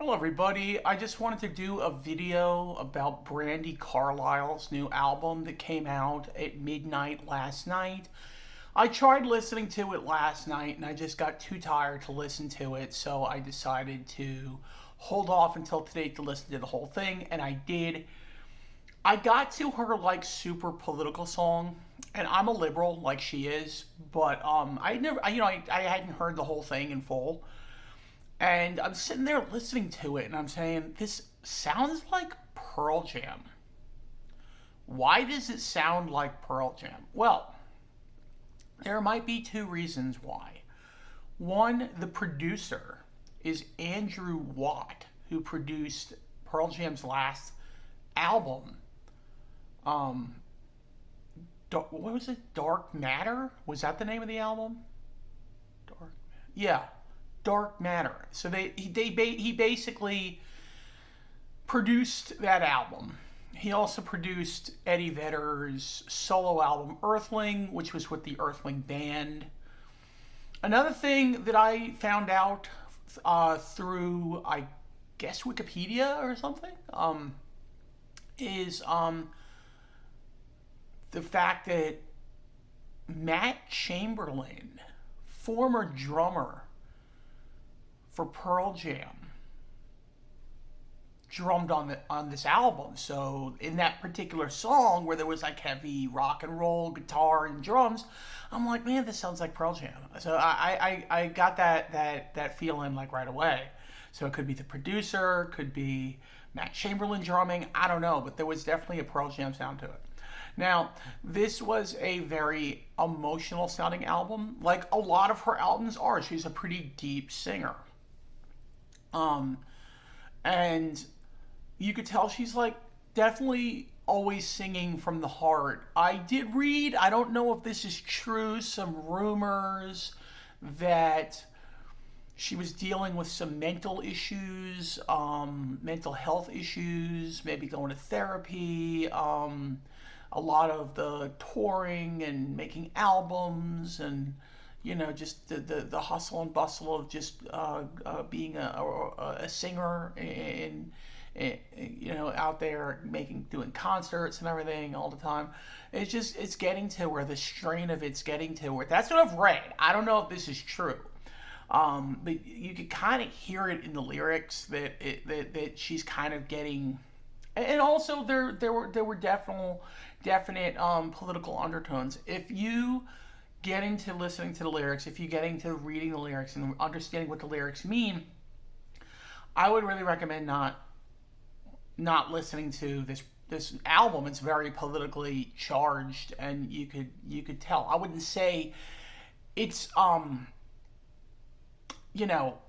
Hello everybody, I just wanted to do a video about Brandi Carlile's new album that came out at midnight last night. I tried listening to it last night and I just got too tired to listen to it, so I decided to hold off until today to listen to the whole thing, and I did. I got to her super political song, and I'm a liberal like she is, but I never, I hadn't heard the whole thing in full. And I'm sitting there listening to it and I'm saying, this sounds like Pearl Jam. Why does it sound like Pearl Jam? Well, there might be two reasons why. One, the producer is Andrew Watt, who produced Pearl Jam's last album. What was it? Dark Matter? Was that the name of the album? Dark. Yeah, Dark Matter. So he basically produced that album. He also produced Eddie Vedder's solo album Earthling, which was with the Earthling band. Another thing that I found out through, I guess, Wikipedia or something, is the fact that Matt Chamberlain, former drummer for Pearl Jam, drummed on this album. So in that particular song where there was heavy rock and roll guitar and drums, I'm like, man, this sounds like Pearl Jam. So I got that feeling right away. So it could be the producer, could be Matt Chamberlain drumming, I don't know, but there was definitely a Pearl Jam sound to it. Now, this was a very emotional sounding album, like a lot of her albums are. She's a pretty deep singer. And you could tell she's definitely always singing from the heart. I did read, I don't know if this is true, some rumors that she was dealing with some mental issues, mental health issues, maybe going to therapy, a lot of the touring and making albums and just the hustle and bustle of just being a singer and out there doing concerts and everything all the time. It's getting to where the strain of it's getting to where, that's what I've read. I don't know if this is true. But you could kind of hear it in the lyrics that she's kind of getting, and also there were definite political undertones. If you get into listening to the lyrics, if you get into reading the lyrics and understanding what the lyrics mean, I would really recommend not listening to this album. It's very politically charged, and you could tell. I wouldn't say it's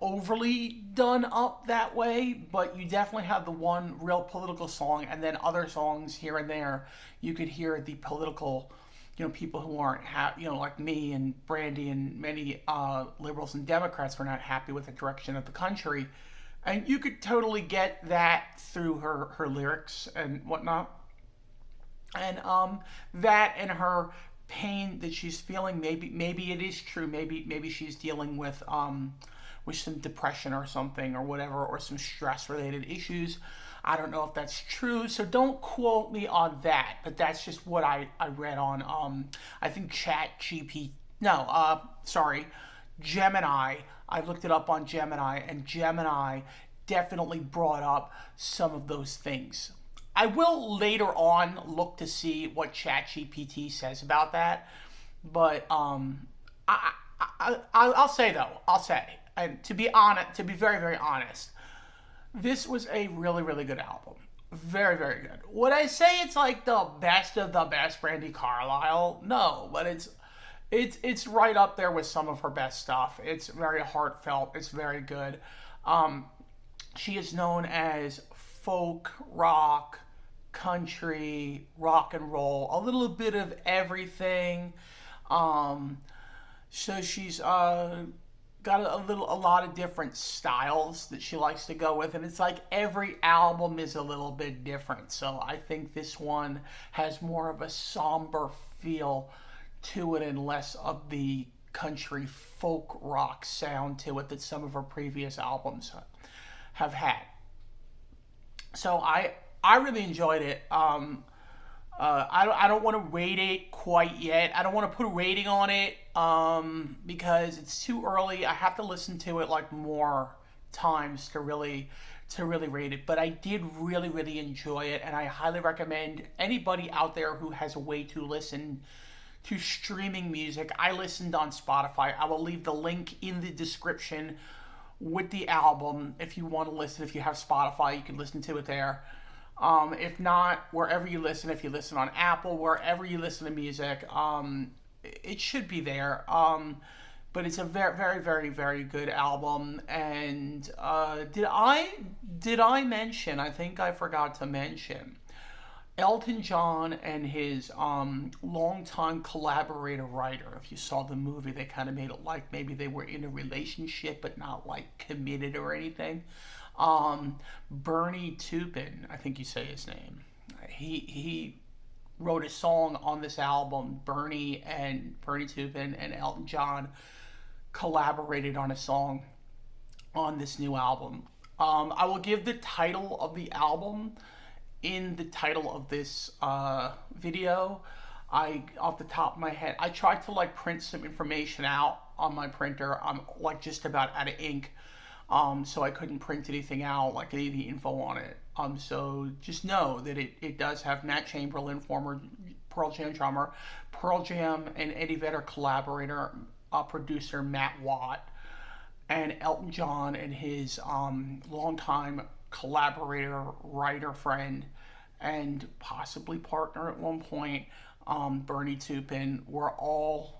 overly done up that way, but you definitely have the one real political song, and then other songs here and there, you could hear the political, people who aren't like me and Brandi and many liberals and Democrats were not happy with the direction of the country. And you could totally get that through her lyrics and whatnot. And that and her pain that she's feeling, maybe it is true. Maybe she's dealing with some depression or something or whatever, or some stress related issues. I don't know if that's true, so don't quote me on that, but that's just what I read on I think Gemini. I looked it up on Gemini, and Gemini definitely brought up some of those things. I will later on look to see what ChatGPT says about that, but I'll say, and to be very, very honest, this was a really, really good album. Very, very good. Would I say it's the best of the best Brandi Carlile? No, but it's right up there with some of her best stuff. It's very heartfelt. It's very good. She is known as folk, rock, country, rock and roll, a little bit of everything. So she's got a lot of different styles that she likes to go with, and it's every album is a little bit different. So I think this one has more of a somber feel to it and less of the country folk rock sound to it that some of her previous albums have had. So I really enjoyed it. I don't want to rate it quite yet. I don't want to put a rating on it because it's too early. I have to listen to it like more times to really rate it. But I did really enjoy it, and I highly recommend anybody out there who has a way to listen to streaming music. I listened on Spotify. I will leave the link in the description with the album if you want to listen. If you have Spotify, you can listen to it there. If not, wherever you listen, if you listen on Apple, wherever you listen to music, it should be there. But it's a very good album. And did I mention? I think I forgot to mention Elton John and his longtime collaborator writer. If you saw the movie, they kind of made it like maybe they were in a relationship, but not like committed or anything. Bernie Taupin, I think you say his name. He wrote a song on this album. Bernie Taupin and Elton John collaborated on a song on this new album. I will give the title of the album in the title of this video. Off the top of my head, I tried to like print some information out on my printer. I'm like just about out of ink. So I couldn't print anything out, like any of the info on it. So just know that it does have Matt Chamberlain, former Pearl Jam drummer, Pearl Jam and Eddie Vedder collaborator, producer Matt Watt, and Elton John and his longtime collaborator, writer, friend, and possibly partner at one point, Bernie Taupin, were all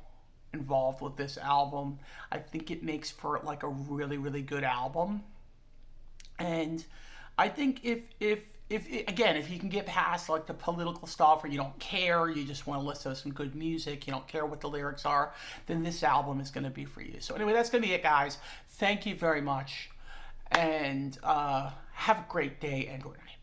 involved with this album. I think it makes for like a really good album. And I think if you can get past like the political stuff, or you don't care, you just want to listen to some good music, you don't care what the lyrics are, then this album is going to be for you. So anyway, that's going to be it, guys. Thank you very much, and have a great day and good night.